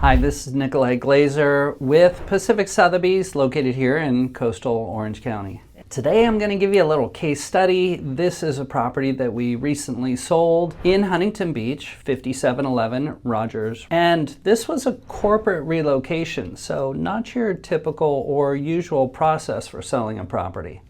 Hi, this is Nicolai Glazer with Pacific Sotheby's, located here in coastal Orange County. Today I'm going to give you a little case study. This is a property that we recently sold in Huntington Beach, 5711 Rogers. And this was a corporate relocation, so not your typical or usual process for selling a property.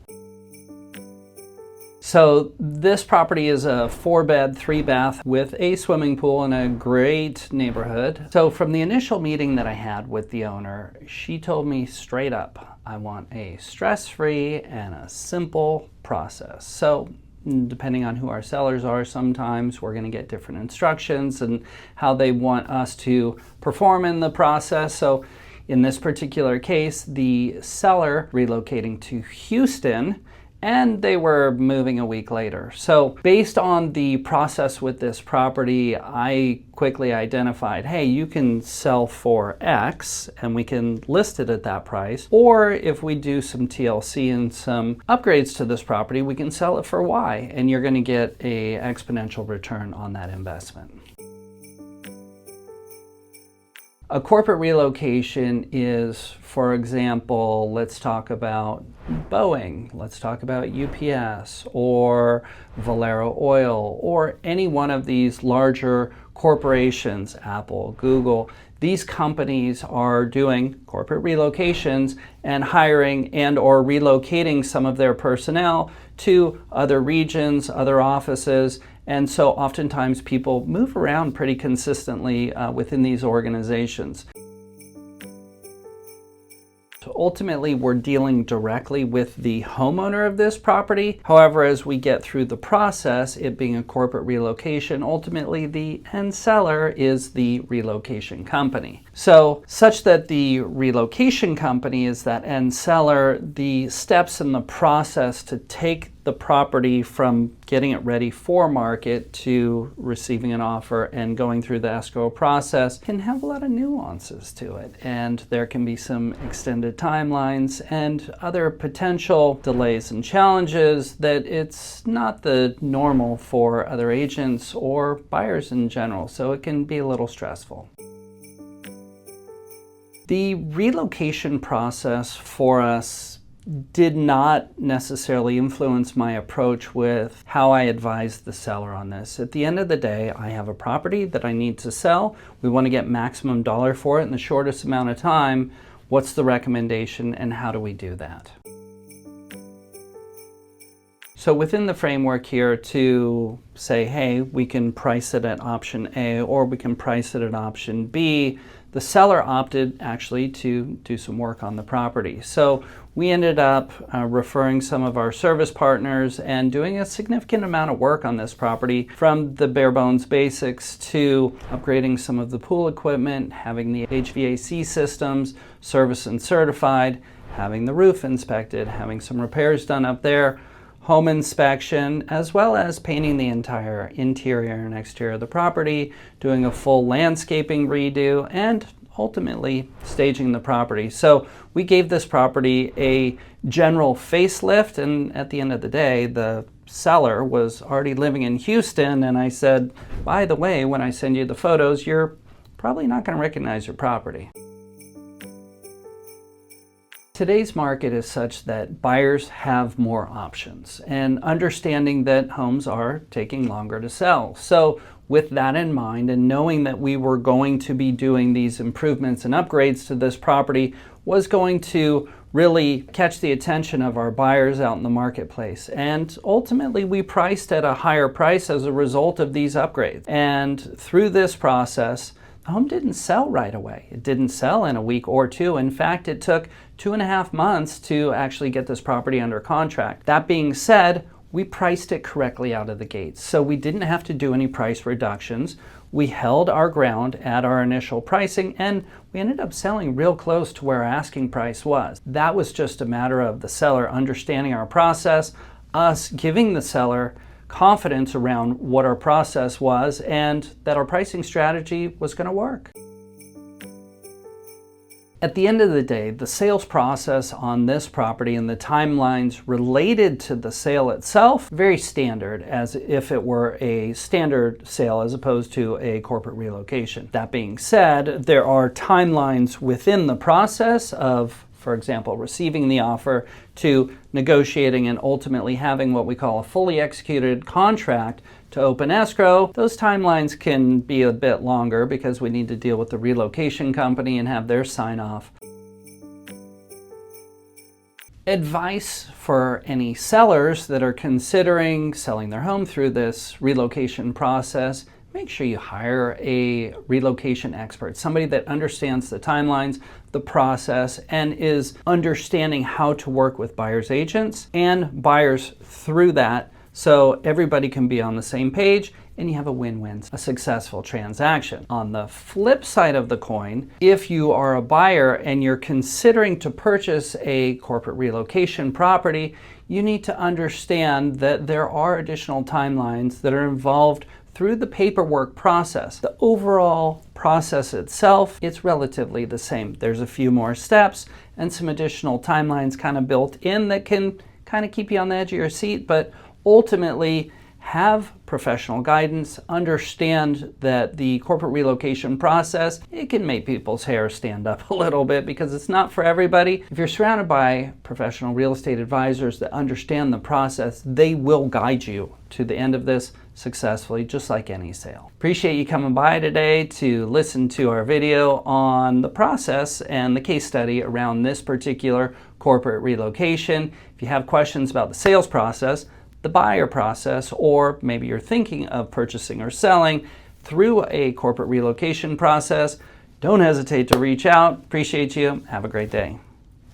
So this property is a 4-bed, 3-bath with a swimming pool in a great neighborhood. So from the initial meeting that I had with the owner, she told me straight up, I want a stress-free and a simple process. So depending on who our sellers are, sometimes we're going to get different instructions and how they want us to perform in the process. So in this particular case, the seller relocating to Houston, and they were moving a week later. So based on the process with this property, I quickly identified, hey, you can sell for X and we can list it at that price. Or if we do some TLC and some upgrades to this property, we can sell it for Y, and you're gonna get an exponential return on that investment. A corporate relocation is, for example, let's talk about Boeing, let's talk about UPS or Valero Oil or any one of these larger corporations, Apple, Google. These companies are doing corporate relocations and hiring and or relocating some of their personnel to other regions, other offices. And so oftentimes people move around pretty consistently within these organizations. So ultimately, we're dealing directly with the homeowner of this property. However, as we get through the process, it being a corporate relocation, ultimately the end seller is the relocation company. So such that the relocation company is that end seller, the steps in the process to take the property from getting it ready for market to receiving an offer and going through the escrow process can have a lot of nuances to it. And there can be some extended timelines and other potential delays and challenges that it's not the normal for other agents or buyers in general. So it can be a little stressful. The relocation process for us did not necessarily influence my approach with how I advise the seller on this. At the end of the day, I have a property that I need to sell. We want to get maximum dollar for it in the shortest amount of time. What's the recommendation and how do we do that? So within the framework here to say, hey, we can price it at option A or we can price it at option B, the seller opted actually to do some work on the property. So we ended up referring some of our service partners and doing a significant amount of work on this property, from the bare bones basics to upgrading some of the pool equipment, having the HVAC systems serviced and certified, having the roof inspected, having some repairs done up there, home inspection, as well as painting the entire interior and exterior of the property, doing a full landscaping redo, and ultimately staging the property. So we gave this property a general facelift, and at the end of the day, the seller was already living in Houston, and I said, by the way, when I send you the photos, you're probably not going to recognize your property. Today's market is such that buyers have more options, and understanding that homes are taking longer to sell. So with that in mind, and knowing that we were going to be doing these improvements and upgrades to this property was going to really catch the attention of our buyers out in the marketplace. And ultimately, we priced at a higher price as a result of these upgrades. And through this process, the home didn't sell right away. It didn't sell in a week or two. In fact, it took 2.5 months to actually get this property under contract. That being said, we priced it correctly out of the gates. So we didn't have to do any price reductions. We held our ground at our initial pricing, and we ended up selling real close to where our asking price was. That was just a matter of the seller understanding our process, us giving the seller confidence around what our process was and that our pricing strategy was going to work. At the end of the day, the sales process on this property and the timelines related to the sale itself, very standard, as if it were a standard sale as opposed to a corporate relocation. That being said, there are timelines within the process of, for example, receiving the offer to negotiating and ultimately having what we call a fully executed contract to open escrow. Those timelines can be a bit longer because we need to deal with the relocation company and have their sign off. Advice for any sellers that are considering selling their home through this relocation process: make sure you hire a relocation expert, somebody that understands the timelines, the process, and is understanding how to work with buyer's agents and buyers through that, so everybody can be on the same page and you have a win-win, a successful transaction. On the flip side of the coin, if you are a buyer and you're considering to purchase a corporate relocation property, you need to understand that there are additional timelines that are involved through the paperwork process. The overall process itself, it's relatively the same. There's a few more steps and some additional timelines kind of built in that can kind of keep you on the edge of your seat, but ultimately have professional guidance, understand that the corporate relocation process, it can make people's hair stand up a little bit because it's not for everybody. If you're surrounded by professional real estate advisors that understand the process, they will guide you to the end of this successfully, just like any sale. Appreciate you coming by today to listen to our video on the process and the case study around this particular corporate relocation. If you have questions about the sales process, the buyer process, or maybe you're thinking of purchasing or selling through a corporate relocation process, don't hesitate to reach out. Appreciate you. Have a great day.